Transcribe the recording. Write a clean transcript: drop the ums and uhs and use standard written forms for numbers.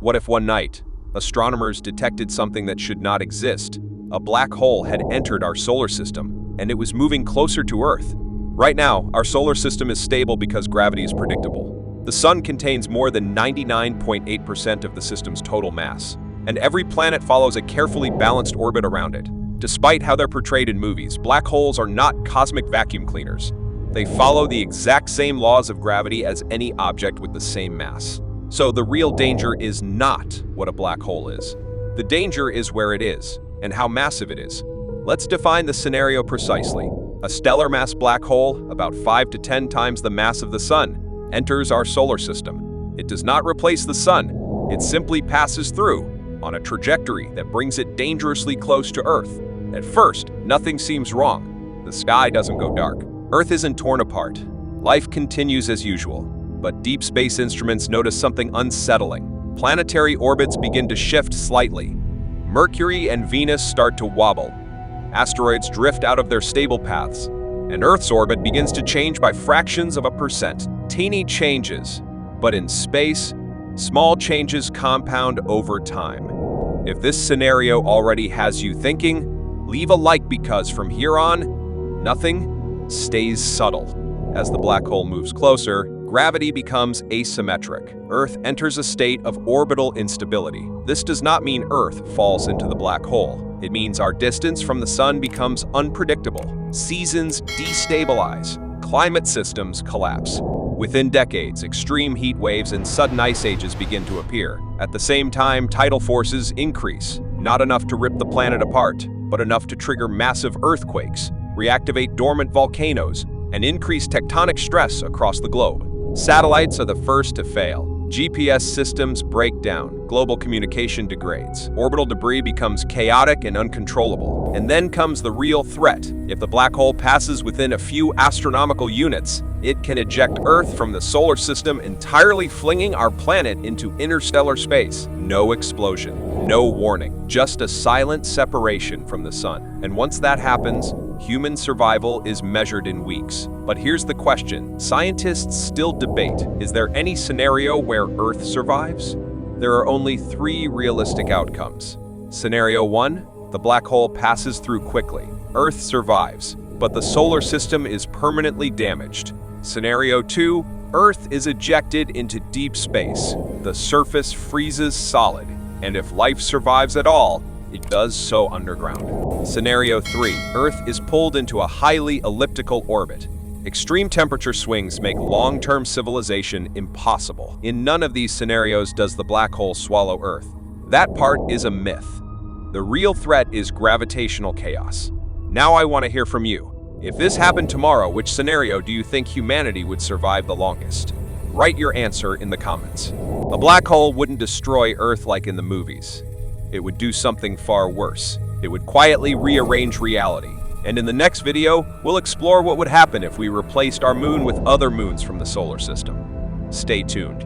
What if one night, astronomers detected something that should not exist? A black hole had entered our solar system, and it was moving closer to Earth. Right now, our solar system is stable because gravity is predictable. The Sun contains more than 99.8% of the system's total mass, and every planet follows a carefully balanced orbit around it. Despite how they're portrayed in movies, black holes are not cosmic vacuum cleaners. They follow the exact same laws of gravity as any object with the same mass. So the real danger is not what a black hole is. The danger is where it is and how massive it is. Let's define the scenario precisely. A stellar mass black hole, about 5 to 10 times the mass of the Sun, enters our solar system. It does not replace the Sun. It simply passes through on a trajectory that brings it dangerously close to Earth. At first, nothing seems wrong. The sky doesn't go dark. Earth isn't torn apart. Life continues as usual. But deep space instruments notice something unsettling. Planetary orbits begin to shift slightly. Mercury and Venus start to wobble. Asteroids drift out of their stable paths. And Earth's orbit begins to change by fractions of a percent. Teeny changes. But in space, small changes compound over time. If this scenario already has you thinking, leave a like because from here on, nothing stays subtle. As the black hole moves closer, gravity becomes asymmetric. Earth enters a state of orbital instability. This does not mean Earth falls into the black hole. It means our distance from the Sun becomes unpredictable. Seasons destabilize. Climate systems collapse. Within decades, extreme heat waves and sudden ice ages begin to appear. At the same time, tidal forces increase. Not enough to rip the planet apart, but enough to trigger massive earthquakes, reactivate dormant volcanoes, and increase tectonic stress across the globe. Satellites are the first to fail. GPS systems break down. Global communication degrades. Orbital debris becomes chaotic and uncontrollable. And then comes the real threat. If the black hole passes within a few astronomical units, it can eject Earth from the solar system, entirely flinging our planet into interstellar space. No explosion, no warning, just a silent separation from the Sun. And once that happens, human survival is measured in weeks. But here's the question. Scientists still debate, is there any scenario where Earth survives? There are only 3 realistic outcomes. Scenario 1, the black hole passes through quickly. Earth survives, but the solar system is permanently damaged. Scenario 2, Earth is ejected into deep space. The surface freezes solid, and if life survives at all, it does so underground. Scenario 3, Earth is pulled into a highly elliptical orbit. Extreme temperature swings make long-term civilization impossible. In none of these scenarios does the black hole swallow Earth. That part is a myth. The real threat is gravitational chaos. Now I want to hear from you. If this happened tomorrow, which scenario do you think humanity would survive the longest? Write your answer in the comments. A black hole wouldn't destroy Earth like in the movies. It would do something far worse. It would quietly rearrange reality. And in the next video, we'll explore what would happen if we replaced our moon with other moons from the solar system. Stay tuned.